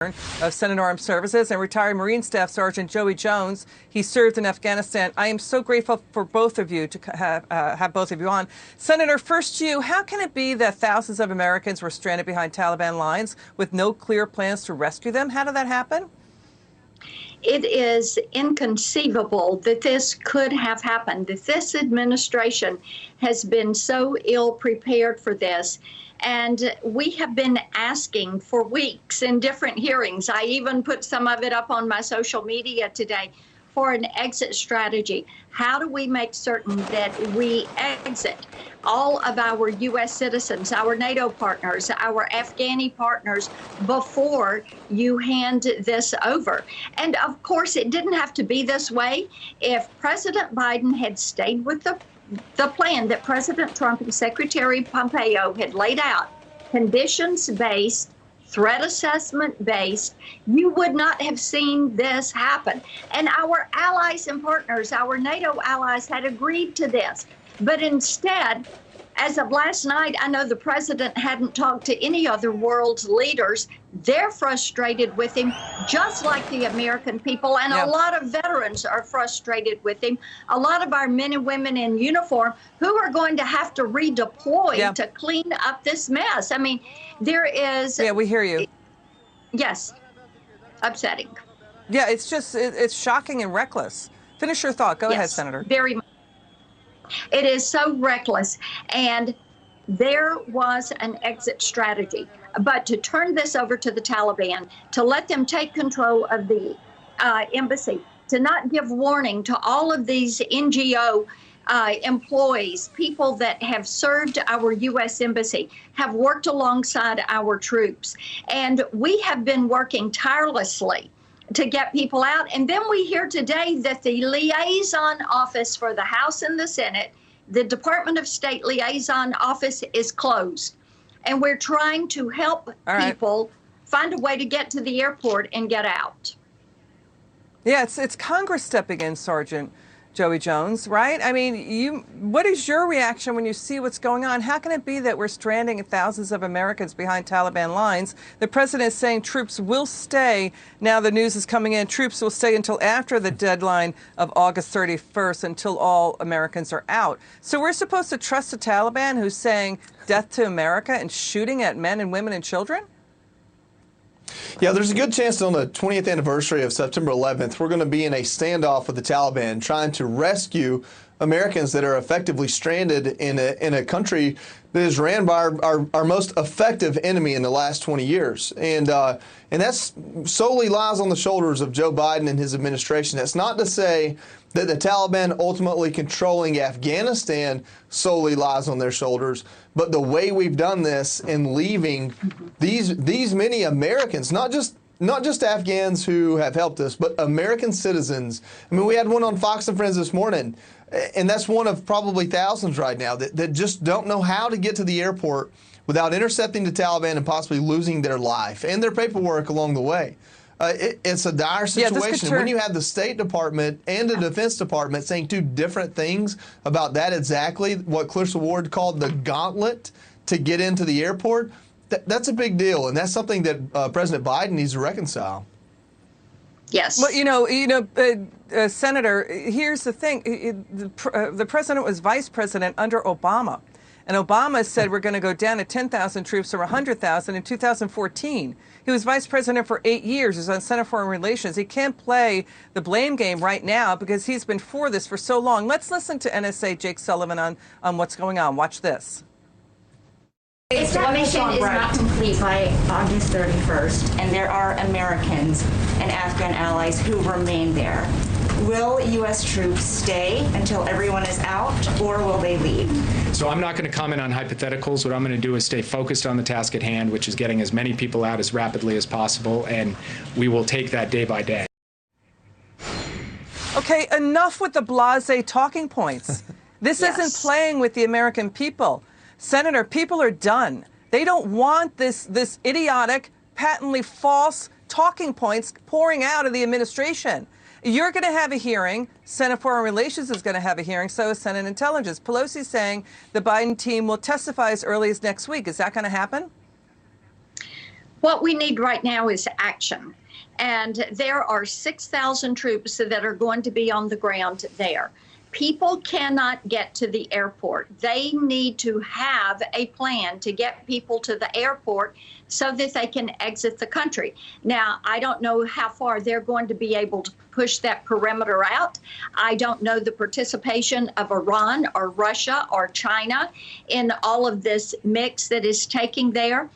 of Senate Armed Services and retired Marine Staff Sergeant Joey Jones. He served in Afghanistan. I am so grateful for both of you to have both of you on. Senator, first to you, how can it be that thousands of Americans were stranded behind Taliban lines with no clear plans to rescue them? How did that happen? It is inconceivable that this could have happened, that this administration has been so ill prepared for this. And we have been asking for weeks in different hearings. I even put some of it up on my social media today for an exit strategy. How do we make certain that we exit all of our U.S. citizens, our NATO partners, our Afghani partners before you hand this over? And of course, it didn't have to be this way. If President Biden had stayed with the plan that President Trump and Secretary Pompeo had laid out, conditions-based, threat assessment-based, you would not have seen this happen. And our allies and partners, our NATO allies, had agreed to this. But instead, as of last night, I know the president hadn't talked to any other world's leaders. They're frustrated with him, just like the American people. And a lot of veterans are frustrated with him. A lot of our men and women in uniform who are going to have to redeploy to clean up this mess. I mean, there is... Yeah, we hear you. Yes. Upsetting. Yeah, it's just, it's shocking and reckless. Finish your thought. Go ahead, Senator. Very much. It is so reckless. And there was an exit strategy. But to turn this over to the Taliban, to let them take control of the embassy, to not give warning to all of these NGO employees, people that have served our U.S. embassy, have worked alongside our troops. And we have been working tirelessly to get people out. And then we hear today that the liaison office for the House and the Senate, the Department of State liaison office, is closed. And we're trying to help people find a way to get to the airport and get out. Yeah, it's Congress stepping in, Sergeant Joey Jones, right? I mean, what is your reaction when you see what's going on? How can it be that we're stranding thousands of Americans behind Taliban lines? The president is saying troops will stay. Now the news is coming in. Troops will stay until after the deadline of August 31st, until all Americans are out. So we're supposed to trust the Taliban, who's saying death to America and shooting at men and women and children? Yeah, there's a good chance that on the 20th anniversary of September 11th, we're going to be in a standoff with the Taliban trying to rescue Americans that are effectively stranded in a country that is ran by our most effective enemy in the last 20 years. And that's solely lies on the shoulders of Joe Biden and his administration. That's not to say that the Taliban ultimately controlling Afghanistan solely lies on their shoulders, but the way we've done this and leaving these many Americans, not just Afghans who have helped us, but American citizens. I mean, we had one on Fox and Friends this morning, and that's one of probably thousands right now that just don't know how to get to the airport without intercepting the Taliban and possibly losing their life and their paperwork along the way. It's a dire situation. When you have the State Department and the Defense Department saying two different things about that, exactly what Clarissa Ward called the gauntlet to get into the airport, that's a big deal, and that's something that President Biden needs to reconcile. Yes. Well, Senator, here's the thing. The president was vice president under Obama. And Obama said we're going to go down to 10,000 troops or 100,000 in 2014. He was vice president for 8 years. He was on Senate Foreign Relations. He can't play the blame game right now because he's been for this for so long. Let's listen to NSA Jake Sullivan on what's going on. Watch this. If that mission is not complete by August 31st, and there are Americans and Afghan allies who remain there, will U.S. troops stay until everyone is out, or will they leave? So I'm not going to comment on hypotheticals. What I'm going to do is stay focused on the task at hand, which is getting as many people out as rapidly as possible, and we will take that day by day. Okay, enough with the blasé talking points. This isn't playing with the American people. Senator, people are done. They don't want this idiotic, patently false talking points pouring out of the administration. You're going to have a hearing. Senate Foreign Relations is going to have a hearing. So is Senate Intelligence. Pelosi's saying the Biden team will testify as early as next week. Is that going to happen? What we need right now is action. And there are 6,000 troops that are going to be on the ground there. People cannot get to the airport. They need to have a plan to get people to the airport so that they can exit the country. Now, I don't know how far they're going to be able to push that perimeter out. I don't know the participation of Iran or Russia or China in all of this mix that is taking there.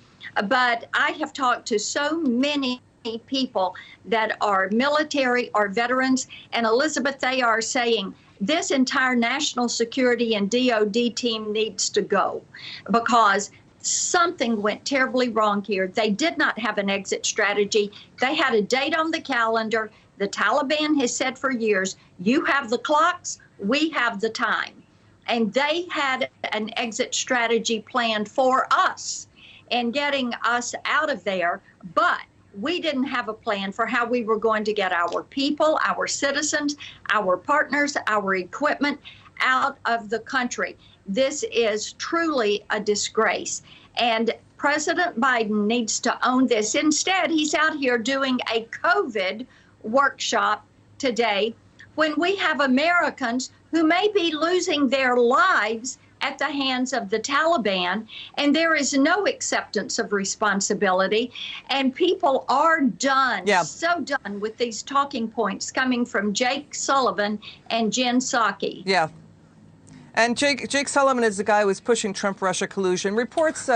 But I have talked to so many people that are military or veterans, and Elizabeth, they are saying, this entire national security and DOD team needs to go because something went terribly wrong here. They did not have an exit strategy. They had a date on the calendar. The Taliban has said for years, you have the clocks, we have the time. And they had an exit strategy planned for us and getting us out of there, but we didn't have a plan for how we were going to get our people, our citizens, our partners, our equipment out of the country. This is truly a disgrace. And President Biden needs to own this. Instead, he's out here doing a COVID workshop today when we have Americans who may be losing their lives at the hands of the Taliban, and there is no acceptance of responsibility, and people are done, so done with these talking points coming from Jake Sullivan and Jen Psaki. Yeah. And Jake Sullivan is the guy who was pushing Trump-Russia collusion. Reports,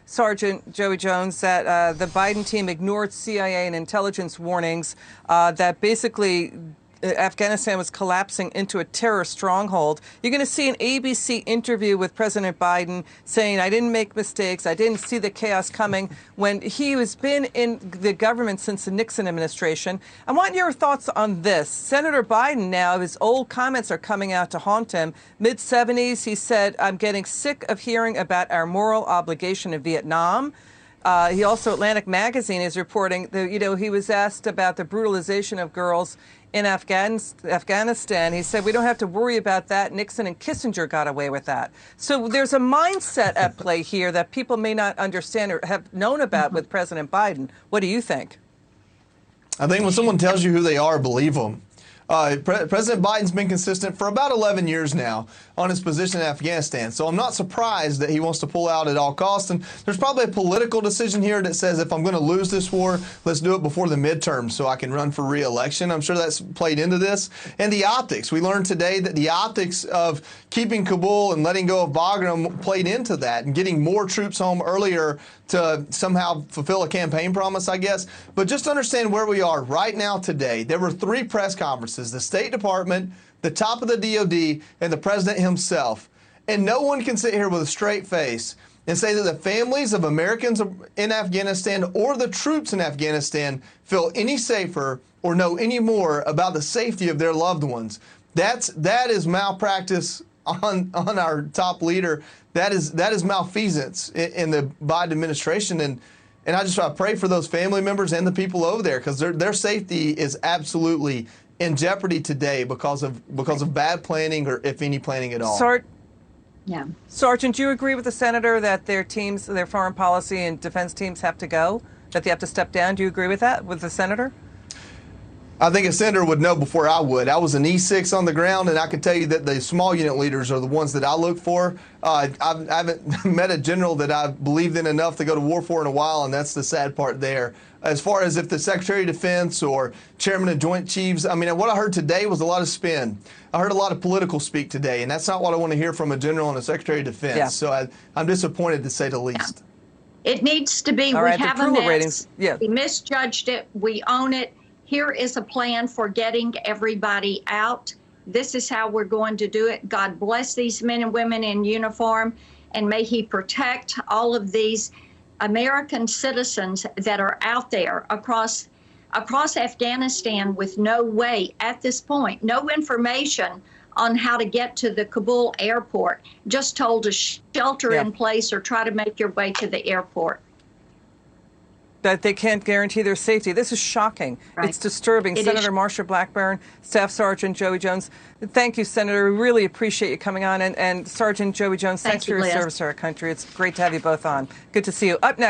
Sergeant Joey Jones, that the Biden team ignored CIA and intelligence warnings that basically Afghanistan was collapsing into a terror stronghold. You're going to see an ABC interview with President Biden saying, I didn't make mistakes, I didn't see the chaos coming, when he has been in the government since the Nixon administration. I want your thoughts on this. Senator Biden now, his old comments are coming out to haunt him. Mid-70s, he said, I'm getting sick of hearing about our moral obligation in Vietnam. He also, Atlantic Magazine is reporting that, he was asked about the brutalization of girls in Afghanistan. He said, we don't have to worry about that. Nixon and Kissinger got away with that. So there's a mindset at play here that people may not understand or have known about with President Biden. What do you think? I think when someone tells you who they are, believe them. President Biden's been consistent for about 11 years now on his position in Afghanistan. So I'm not surprised that he wants to pull out at all costs. And there's probably a political decision here that says if I'm going to lose this war, let's do it before the midterms so I can run for re-election. I'm sure that's played into this. And the optics. We learned today that the optics of keeping Kabul and letting go of Bagram played into that and getting more troops home earlier to somehow fulfill a campaign promise, I guess. But just understand where we are right now today. There were 3 press conferences, the State Department, the top of the DOD, and the president himself. And no one can sit here with a straight face and say that the families of Americans in Afghanistan or the troops in Afghanistan feel any safer or know any more about the safety of their loved ones. That is malpractice on our top leader. That is malfeasance in the Biden administration, and I just try to pray for those family members and the people over there because their safety is absolutely in jeopardy today because of bad planning or if any planning at all. Sergeant, do you agree with the senator that their teams, their foreign policy and defense teams have to go, that they have to step down? Do you agree with that, with the senator? I think a senator would know before I would. I was an E6 on the ground, and I can tell you that the small unit leaders are the ones that I look for. I haven't met a general that I believed in enough to go to war for in a while, and that's the sad part there. As far as if the Secretary of Defense or Chairman of Joint Chiefs, I mean, what I heard today was a lot of spin. I heard a lot of political speak today, and that's not what I want to hear from a general and a Secretary of Defense. Yeah. So I'm disappointed, to say the least. It needs to be, we have a mess. We misjudged it. We own it. Here is a plan for getting everybody out. This is how we're going to do it. God bless these men and women in uniform, and may he protect all of these American citizens that are out there across Afghanistan with no way at this point, no information on how to get to the Kabul airport, just told to shelter in place or try to make your way to the airport. That they can't guarantee their safety. This is shocking. Right. It's disturbing. Senator Marsha Blackburn, Staff Sergeant Joey Jones. Thank you, Senator. We really appreciate you coming on. And Sergeant Joey Jones, thanks for your service to our country. It's great to have you both on. Good to see you. Up next.